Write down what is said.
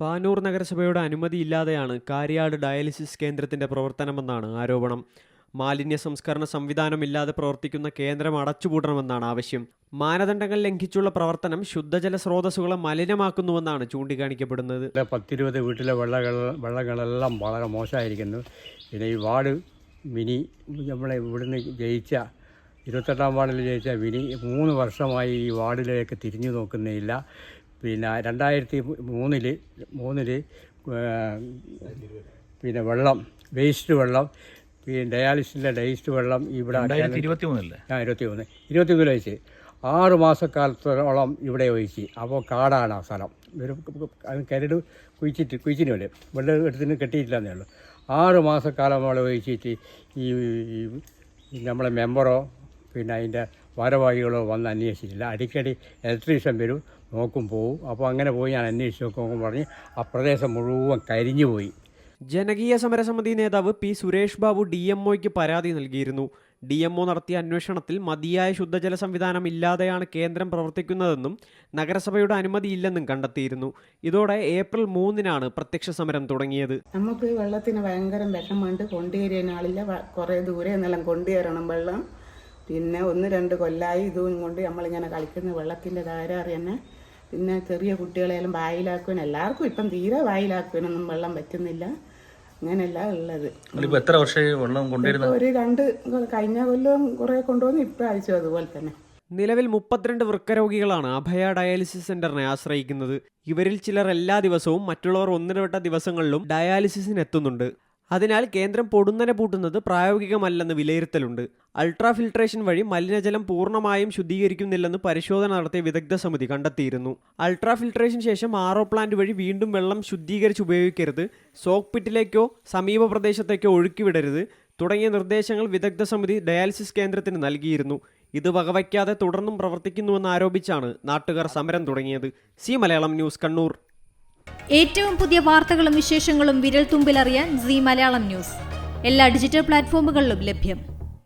പാനൂർ നഗരസഭയുടെ അനുമതിയില്ലാതെയാണ് കാര്യാട് ഡയാലിസിസ് കേന്ദ്രത്തിന്റെ പ്രവർത്തനമെന്നാണ് ആരോപണം. മാലിന്യ സംസ്കരണ സംവിധാനമില്ലാതെ പ്രവർത്തിക്കുന്ന കേന്ദ്രം അടച്ചുപൂട്ടണമെന്നാണ് ആവശ്യം. മാനദണ്ഡങ്ങൾ ലംഘിച്ചുള്ള പ്രവർത്തനം ശുദ്ധജല സ്രോതസ്സുകളെ മലിനമാക്കുന്നുവെന്നാണ് ചൂണ്ടിക്കാണിക്കപ്പെടുന്നത്. 10-20 വീട്ടിലെ വെള്ളങ്ങളെല്ലാം വളരെ മോശമായിരിക്കുന്നു. പിന്നെ ഈ വാർഡ് മിനി നമ്മളെ ഇവിടുന്ന് ജയിച്ച 28-ാം വാർഡിൽ ജയിച്ച മിനി 3 വർഷമായി ഈ വാർഡിലേക്ക് തിരിഞ്ഞു നോക്കുന്നില്ല. പിന്നെ 2003 പിന്നെ വെള്ളം വേസ്റ്റ് വെള്ളം ഡയാലിസിൻ്റെ വേസ്റ്റ് വെള്ളം ഇവിടെ 2023 ഒഴിച്ച് 6 മാസക്കാലത്തോളം ഇവിടെ ഒഴിച്ച്. അപ്പോൾ കാടാണ് ആ സ്ഥലം. ഒരു കരട് കുഴിച്ചിന് പോലെ വെള്ളം എടുത്തിന് കെട്ടിയിട്ടില്ലെന്നേ ഉള്ളൂ. 6 മാസക്കാലം അവിടെ ഒഴിച്ചിട്ട് ഈ നമ്മളെ മെമ്പറോ പിന്നെ അതിൻ്റെ ഭാരവാഹികളോ വന്ന് അന്വേഷിച്ചിട്ടില്ല. അടിക്കടി ഇലക്ട്രീഷ്യൻ വരും, നോക്കും, പോവും. അപ്പോൾ അങ്ങനെ പോയി ഞാൻ അന്വേഷിച്ച് നോക്കുമ്പോൾ പറഞ്ഞ് ആ പ്രദേശം മുഴുവൻ കരിഞ്ഞു പോയി. ജനകീയ സമരസമിതി നേതാവ് പി സുരേഷ് ബാബു DMOയ്ക്ക് പരാതി നൽകിയിരുന്നു. DMO നടത്തിയ അന്വേഷണത്തിൽ മതിയായ ശുദ്ധജല സംവിധാനം ഇല്ലാതെയാണ് കേന്ദ്രം പ്രവർത്തിക്കുന്നതെന്നും നഗരസഭയുടെ അനുമതിയില്ലെന്നും കണ്ടെത്തിയിരുന്നു. ഇതോടെ ഏപ്രിൽ 3-നാണ് പ്രത്യക്ഷ സമരം തുടങ്ങിയത്. നമുക്ക് വെള്ളത്തിന് ഭയങ്കര വിഷമമുണ്ട്. കൊണ്ടുവരാൻ ആളില്ല. കുറേ ദൂരെ നിന്നെല്ലാം കൊണ്ടുവരണം വെള്ളം. പിന്നെ 1-2 കൊല്ലമായി ഇതും കൊണ്ട് നമ്മളിങ്ങനെ കളിക്കുന്ന വെള്ളത്തിൻ്റെ തകരാറ് തന്നെ. പിന്നെ ചെറിയ കുട്ടികളെല്ലാം വായിലാക്കുവാൻ, എല്ലാവർക്കും ഇപ്പം തീരെ വായിലാക്കുവാനൊന്നും വെള്ളം പറ്റുന്നില്ല. അങ്ങനെയല്ല ഉള്ളത്. എത്ര വർഷമായി വെള്ളം കൊണ്ടുവരുന്നത്? ഒരു 2 കഴിഞ്ഞ കൊല്ലവും കുറേ കൊണ്ടുവന്ന് ഇപ്രാവശ്യം അതുപോലെ തന്നെ. നിലവിൽ 32 വൃക്കരോഗികളാണ് അഭയ ഡയാലിസിസ് സെന്ററിനെ ആശ്രയിക്കുന്നത്. ഇവരിൽ ചിലർ എല്ലാ ദിവസവും, മറ്റുള്ളവർ ഒന്നിടവിട്ട ദിവസങ്ങളിലും ഡയാലിസിസിന് എത്തുന്നുണ്ട്. അതിനാൽ കേന്ദ്രം പൊടുന്നനെ പൂട്ടുന്നത് പ്രായോഗികമല്ലെന്ന് വിലയിരുത്തലുണ്ട്. അൾട്രാ ഫിൽട്രേഷൻ വഴി മലിനജലം പൂർണ്ണമായും ശുദ്ധീകരിക്കുന്നില്ലെന്ന് പരിശോധന നടത്തിയ വിദഗ്ധ സമിതി കണ്ടെത്തിയിരുന്നു. അൾട്രാ ഫിൽട്രേഷൻ ശേഷം RO പ്ലാന്റ് വഴി വീണ്ടും വെള്ളം ശുദ്ധീകരിച്ച് ഉപയോഗിക്കരുത്, സോക്ക് പിറ്റിലേക്കോ സമീപ പ്രദേശത്തേക്കോ ഒഴുക്കിവിടരുത് തുടങ്ങിയ നിർദ്ദേശങ്ങൾ വിദഗ്ധ സമിതി ഡയാലിസിസ് കേന്ദ്രത്തിന് നൽകിയിരുന്നു. ഇത് വകവയ്ക്കാതെ തുടർന്നും പ്രവർത്തിക്കുന്നുവെന്ന് ആരോപിച്ചാണ് നാട്ടുകാർ സമരം തുടങ്ങിയത്. മലയാളം ന്യൂസ്, കണ്ണൂർ. ഏറ്റവും പുതിയ വാർത്തകളും വിശേഷങ്ങളും വിരൽ തുമ്പിലറിയാൻ മലയാളം ന്യൂസ് എല്ലാ ഡിജിറ്റൽ പ്ലാറ്റ്ഫോമുകളിലും ലഭ്യം.